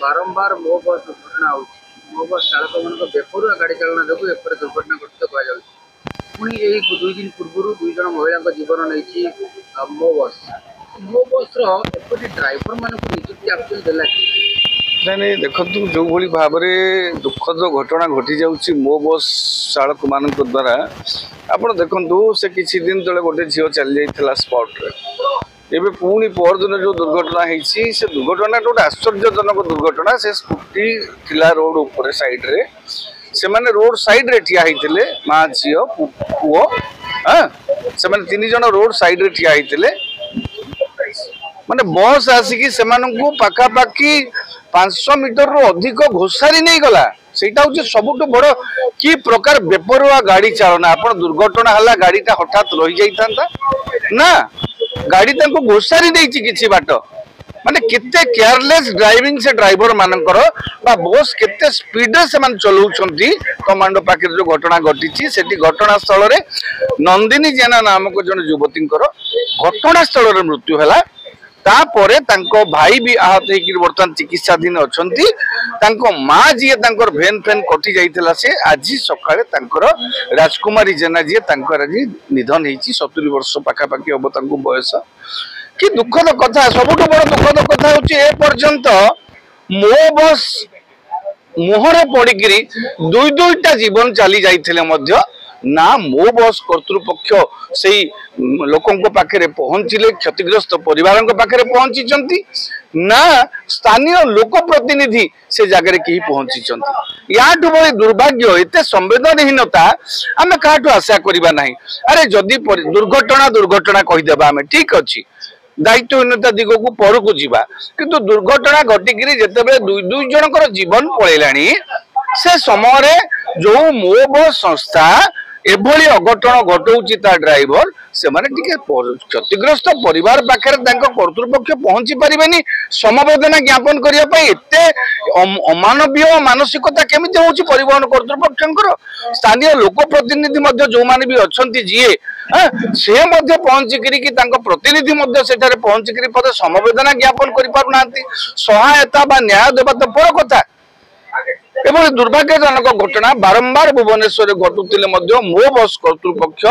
बारंबार मो बस दुर्घटना हो मो बस चालक मान बेपरुआ गाड़ी चालना जो एपर दुर्घटना घटित पुणी यही 2 दिन पूर्व 2 जन महिला जीवन नहीं मो बस एपटी ड्राइवर मान निजुक्ति आपको देला नहीं नहीं देखु जो भाई भाव में दुखद घटना घटी जाऊँगी मो बस चालक मान द्वारा आप देखु से किसी दिन तले गोटे झील चली जाता स्पॉट्रे एवं पुणी परदिन जो दुर्घटना होती से दुर्घटना गोटे आश्चर्यजनक दुर्घटना से स्कूटी थिला रोड उपर साइड रे से माने रोड साइड रे ठिया होते माँ झी पुओ हाँ से 3 जन रोड साइड रे ठिया होते माने बस आसिकी से पाखापाखि 500 मीटर रू अधिक घोषारी नहीं गला सेटा हूँ सबुठ बड़ कि प्रकार बेपरुआ गाड़ी चालना आप दुर्घटना है गाड़ीटा हठात रही जाता ना गाड़ी घोषारी किसी बाट माने केते केयरलेस ड्राइविंग से ड्राइवर मानकर बस केते स्पीड से चलाउछंती कमांडो पाखे जो घटना घटी से घटना स्थल रे नंदिनी जेना नामक जन युवती घटना स्थल रे मृत्यु है तापरे तांको भाई भी आहत होकर बर्तमान चिकित्साधीन अच्छा माँ जी भेन फेन कटि जाइला से आज सकाळे राजकुमारी जेना जी आज निधन होती 70 वर्ष पाखापाखि हम बयस कि दुखद कथा सबुठ बड़ दुखद कथा हूँ पर्यंत मो बस मुहरे पड़िकी 2-2टा जीवन चली जाइए ना मो बस कर्तृपक्ष से लोकों पाखे पहुंचले क्षतिग्रस्त परिवार पाखे पहुंची ना स्थानीय लोक प्रतिनिधि से जगह कहीं पहुंची याठू बड़ी दुर्भाग्य एत संवेदनहीनता आम क्या आशा करवा ना अरे जदि दुर्घटना दुर्घटना कहीदेवा आम ठीक अच्छी दायित्वहीनता दिग को पर को जीवा किंतु दुर्घटना घटिकी जिते दुई जनकर जीवन पलैला से समय जो मो बस संस्था एभली अघटन घटाऊँगी ड्राइवर से क्षतिग्रस्त परिवार पाखे कर्तृपक्ष पहुंची पारे समवेदना ज्ञापन करने अमानवीय मानसिकता केमी हूँ परिवहन कर्तृपक्ष स्थानीय लोक प्रतिनिधि जो मैंने भी अच्छा जी से पहुंचिकी प्रतिनिधि से पहुंचिकी समवेदना ज्ञापन कर सहायता न्याय देवा तो पर कथा एभली दुर्भाग्यजनक घटना बारंबार भुवनेश्वर घटुले मो बस कर्तृपक्ष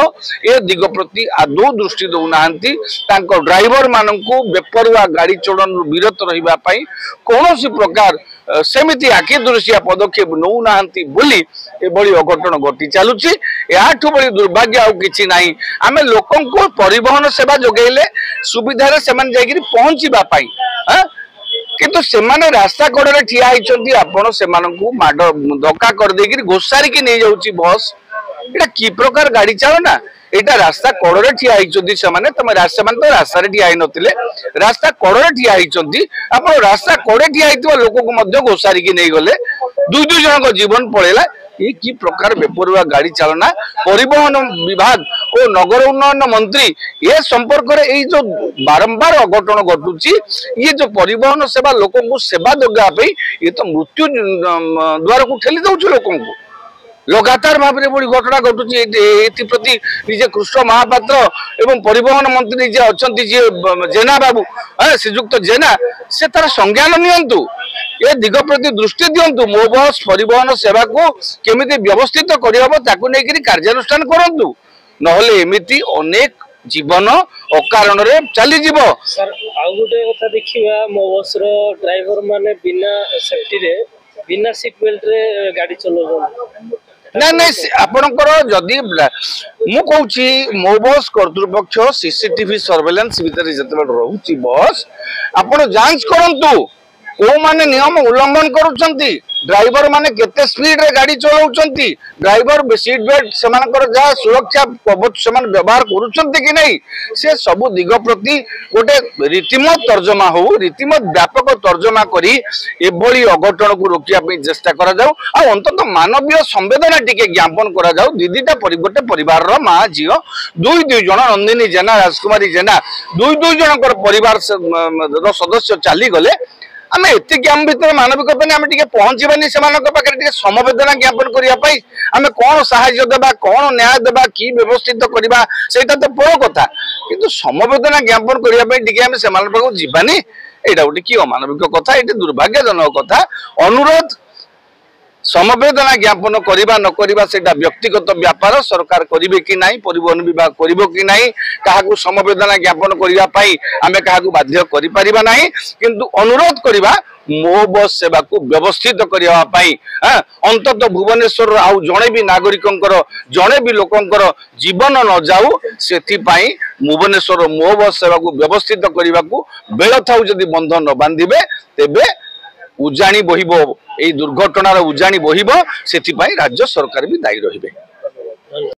ए दिग प्रति आदौ दृष्टि दौना ड्राइवर मान बेपरुआ गाड़ी चलन विरत रही कौन प्रकार सेमिति आखि दृश्या पदक्षेप नौना अघटन घटी चलुची याठू बड़ी दुर्भाग्य आउ किछि नाही आमे लोकन को परिवहन सेवा जोगैले सुविधा रे सेमान जागिरी पहुंचीबा पाई किंतु सेमाने रास्ता कड़े ठिया होती आपण से माड धक्का कर देकी घोषारी की नहीं जाऊँगी बस एटा कि प्रकार गाड़ी चालना एटा रास्ता कड़े ठिया होती से तुम तो रास्ता ठिया नथिले रास्ता कड़े ठिया होती आप रास्ता कड़े ठिया लोक को घोषारी की नहीं गले 2 जन जीवन पलैला ये कि प्रकार बेपरुआ गाड़ी चालना परिवहन विभाग और नगर उन्नयन मंत्री ये संपर्क में ये जो बारंबार अघटन घटुची ये जो परिवहन सेवा लोक को सेवा देवाई ये तो मृत्यु द्वार को ठेली दौर लोक लगातार भाव में बड़ी घटना घटुची प्रति निजे कृष्ण महापात्र एवं परिवहन मंत्री जे अच्छा जी जेना बाबू श्रीजुक्त जेना से तार संज्ञान नियंतु ये दिग प्रति दृष्टि दिंतु मो बस परिवहन सेवा को केमिति व्यवस्थित करने कार्यानुष्ठान करंतु नहले एमिति अनेक जीवन अकारण रे चली जीव सर आउ गोटे कथा देखिबा मो बस रो ड्राइवर माने बिना सेफ्टी रे बिना सीट बेल्ट रे गाड़ी चलो ना नहीं आपणकर जदि मु कहूँ मो बस कर्तृपक्ष सीसीटीवी सर्वेलेंस भितर जिते रोचे बस आप जांच करंतु को माने नियम उल्लंघन करुछंती ड्राइवर माने केते स्पीड रे गाड़ी चलाउछंती ड्राइवर सीट बेल्ट सेमानकर जा सुरक्षा कवच सेमान व्यवहार करुछंती कि नहीं से सब दिग प्रति गोटे रीतिमत तर्जमा हो रीतिमत व्यापक तर्जमा करी एभली अघटन को रोकिया पे चेष्टा करा जाऊ आ अंतत मानवीय संवेदना टिके ज्ञापन करा जाऊ दीदीटा गोटे परिवार रो मां झियो 2 जन नंदिनी जेना राजकुमारी जेना 2 जनकर परिवार सदस्य चली गले आम एतिक आम भर मानविकता नहीं आम पहुँचवानी से समवेदना ज्ञापन करने आम कौन साहाय्य देवा कौन न्याय देवा कि व्यवस्थित करवा से पर कथा किंतु समवेदना ज्ञापन करने जावानी एटा गोटे कि अमानविक कथा, ये दुर्भाग्यजनक कथा। अनुरोध समवेदना ज्ञापन करवा न करवा सेटा व्यक्तिगत व्यापार, सरकार करिवे कि नहीं, परिवहन विभाग करिवो कि नहीं, काहाकू समवेदना ज्ञापन करबा पई आमे काहाकू बाध्य करि परिबा नहीं, किंतु अनुरोध करवा मो बस सेवा को व्यवस्थित करबा पई अंतत भुवनेश्वर आउ जणे भी नागरिकंकर जणे भी लोकंकर जीवन न जाऊ सेथि पई भुवनेश्वर मो बस सेवा को व्यवस्थित करबा को बेल थाउ जदि बंध न बांधिबे तेबे उजाणी बहिबो, एई दुर्घटनार उजाणी बहिबो, सेथि पई राज्य सरकार भी दायी रहिबे।